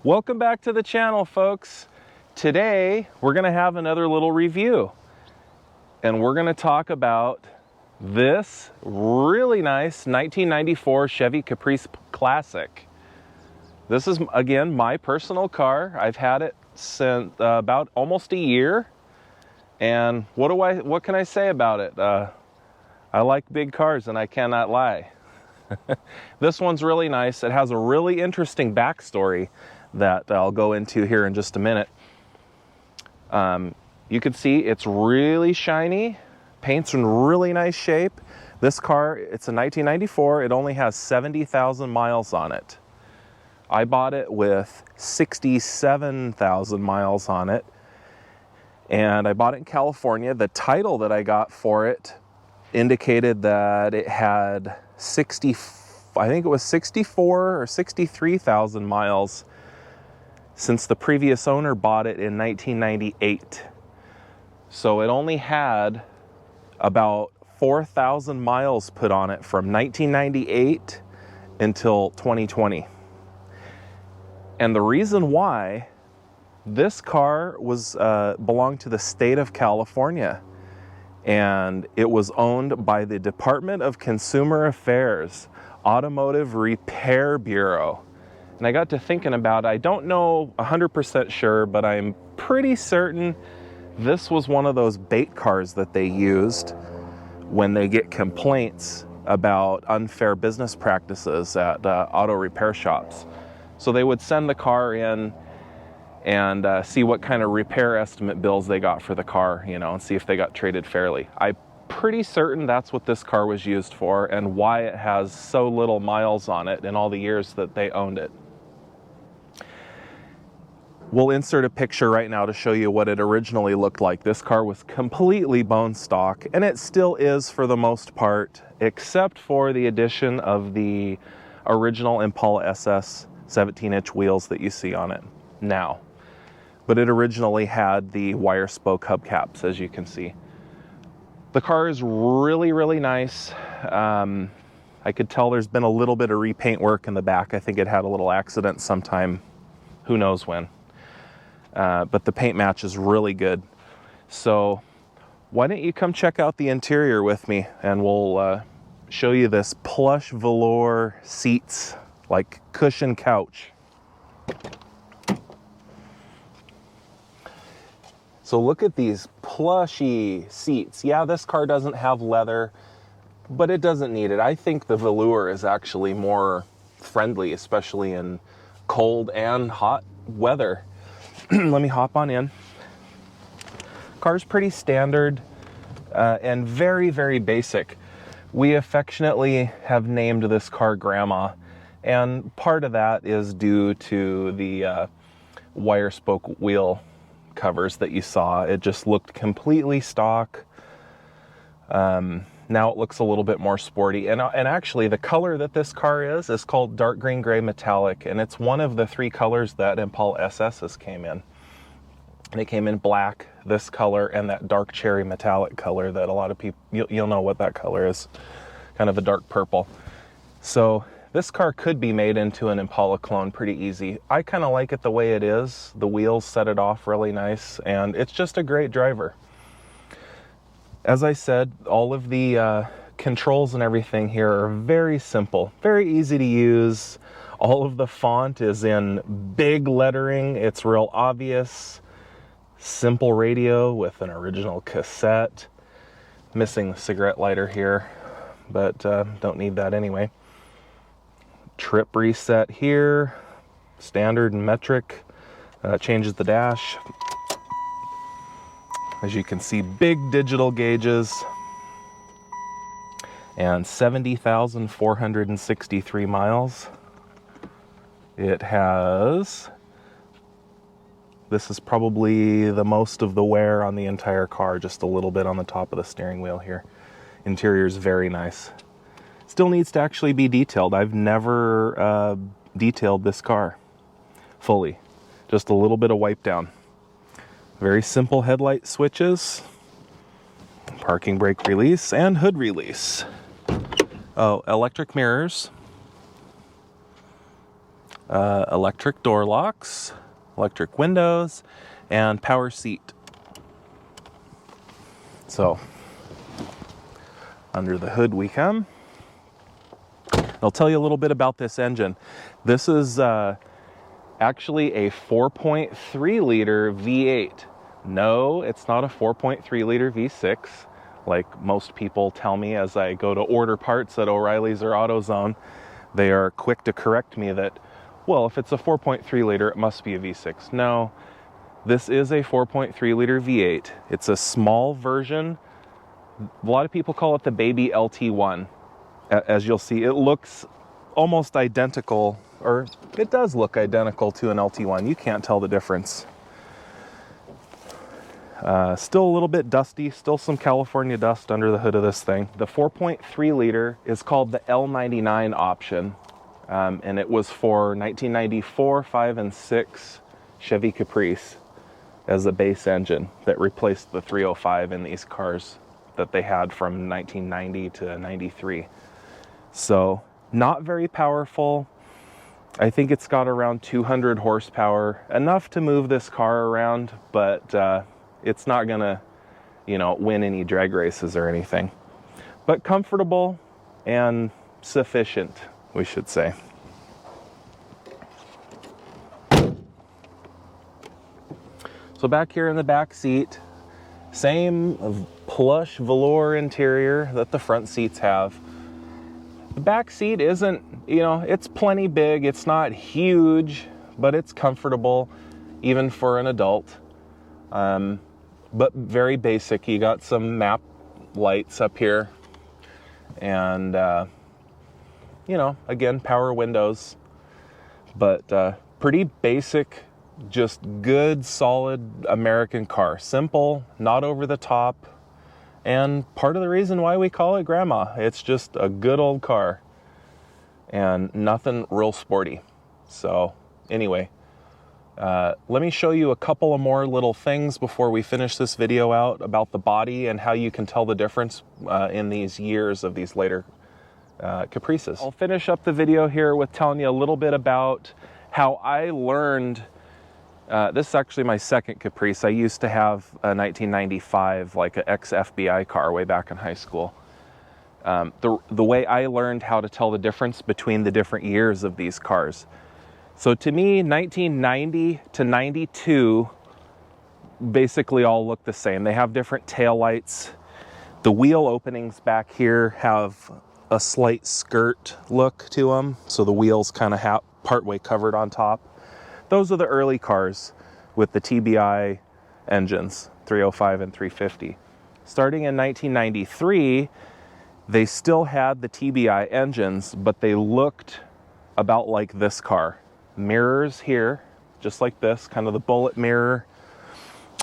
Welcome back to the channel, folks. Today we're going to have another little review, and we're going to talk about this really nice 1994 Chevy Caprice Classic. This is, again, my personal car. I've had it since about almost a year, and what can I say about it? I like big cars, and I cannot lie. This one's really nice. It has a really interesting backstory that I'll go into here in just a minute. You can see it's really shiny, paint's in really nice shape. This car, it's a 1994, it only has 70,000 miles on it. I bought it with 67,000 miles on it, and I bought it in California. The title that I got for it indicated that it had I think it was 64 or 63,000 miles since the previous owner bought it in 1998. So it only had about 4,000 miles put on it from 1998 until 2020. And the reason why, this car was belonged to the state of California, and it was owned by the Department of Consumer Affairs Automotive Repair Bureau. And I got to thinking about it. I don't know 100% sure, but I'm pretty certain this was one of those bait cars that they used when they get complaints about unfair business practices at auto repair shops. So they would send the car in and see what kind of repair estimate bills they got for the car, you know, and see if they got traded fairly. I'm pretty certain that's what this car was used for and why it has so little miles on it in all the years that they owned it. We'll insert a picture right now to show you what it originally looked like. This car was completely bone stock, and it still is for the most part, except for the addition of the original Impala SS 17-inch wheels that you see on it now. But it originally had the wire spoke hubcaps, as you can see. The car is really, really nice. I could tell there's been a little bit of repaint work in the back. I think it had a little accident sometime, who knows when. But the paint match is really good. So why don't you come check out the interior with me, and we'll show you this plush velour seats, like cushion couch. So look at these plushy seats. Yeah, this car doesn't have leather, but it doesn't need it. I think the velour is actually more friendly, especially in cold and hot weather. Let me hop on in. Car's pretty standard and very, very basic. We affectionately have named this car Grandma, and part of that is due to the wire spoke wheel covers that you saw. It just looked completely stock. Now it looks a little bit more sporty, and actually the color that this car is called dark green gray metallic, and it's one of the three colors that Impala SS's came in. And it came in black, this color, and that dark cherry metallic color that a lot of people, you'll know what that color is, kind of a dark purple. So this car could be made into an Impala clone pretty easy. I kind of like it the way it is. The wheels set it off really nice, and it's just a great driver. As I said, all of the controls and everything here are very simple, very easy to use. All of the font is in big lettering. It's real obvious. Simple radio with an original cassette. Missing the cigarette lighter here, but don't need that anyway. Trip reset here, standard and metric, changes the dash. As you can see, big digital gauges, and 70,463 miles. It has, this is probably the most of the wear on the entire car, just a little bit on the top of the steering wheel here. Interior is very nice. Still needs to actually be detailed. I've never detailed this car fully. Just a little bit of wipe down. Very simple headlight switches, parking brake release, and hood release. Oh, electric mirrors. Electric door locks, electric windows, and power seat. So, under the hood we come. I'll tell you a little bit about this engine. This is actually a 4.3 liter V8. No, it's not a 4.3 liter V6, like most people tell me as I go to order parts at O'Reilly's or AutoZone. They are quick to correct me that, well, if it's a 4.3 liter, it must be a V6. No, this is a 4.3 liter V8. It's a small version. A lot of people call it the baby LT1. As you'll see, it looks almost identical, or it does look identical to an LT1. You can't tell the difference. Still a little bit dusty, still some California dust under the hood of this thing. The 4.3 liter is called the L99 option, and it was for 1994, 5, and 6 Chevy Caprice as a base engine that replaced the 305 in these cars that they had from 1990 to 93. So not very powerful. I think it's got around 200 horsepower, enough to move this car around, but it's not gonna, win any drag races or anything. But comfortable and sufficient, we should say. So back here in the back seat, same plush velour interior that the front seats have. The back seat isn't, it's plenty big. It's not huge, but it's comfortable, even for an adult. But very basic. You got some map lights up here. And, again, power windows. But pretty basic, just good, solid American car. Simple, not over the top. And part of the reason why we call it Grandma, it's just a good old car and nothing real sporty. So anyway, let me show you a couple of more little things before we finish this video out about the body and how you can tell the difference in these years of these later Caprices. I'll finish up the video here with telling you a little bit about how I learned. This is actually my second Caprice. I used to have a 1995, like an ex-FBI car way back in high school. The way I learned how to tell the difference between the different years of these cars. So to me, 1990 to 92 basically all look the same. They have different taillights. The wheel openings back here have a slight skirt look to them. So the wheels kind of partway covered on top. Those are the early cars with the TBI engines, 305 and 350. Starting in 1993, they still had the TBI engines, but they looked about like this car. Mirrors here, just like this, kind of the bullet mirror,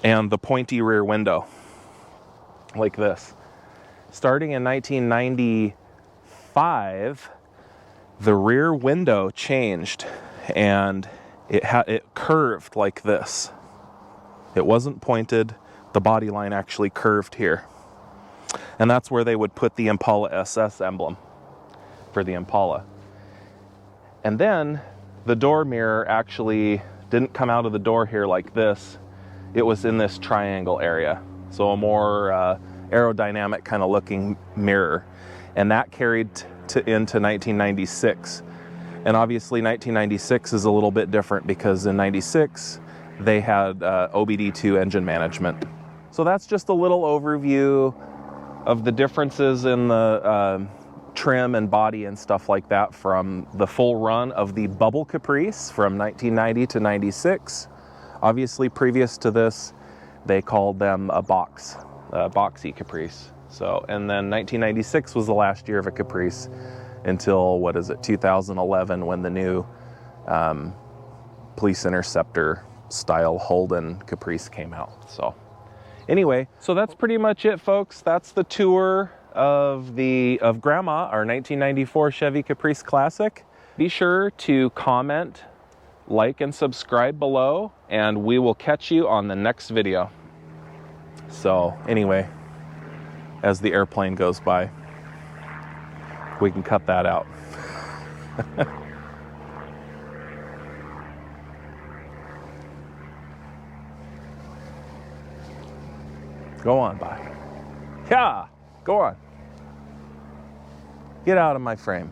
and the pointy rear window, like this. Starting in 1995, the rear window changed, and it curved like this. It wasn't pointed. The body line actually curved here. And that's where they would put the Impala SS emblem for the Impala. And then the door mirror actually didn't come out of the door here like this. It was in this triangle area. So a more aerodynamic kind of looking mirror. And that carried into 1996. And obviously 1996 is a little bit different because in 96 they had OBD2 engine management. So that's just a little overview of the differences in the trim and body and stuff like that from the full run of the Bubble Caprice from 1990 to 96. Obviously previous to this they called them a boxy Caprice. So, and then 1996 was the last year of a Caprice until, 2011, when the new Police Interceptor style Holden Caprice came out. So anyway, so that's pretty much it, folks. That's the tour of Grandma, our 1994 Chevy Caprice Classic. Be sure to comment, like, and subscribe below, and we will catch you on the next video. So anyway, as the airplane goes by, we can cut that out. Go on by. Yeah, go on. Get out of my frame.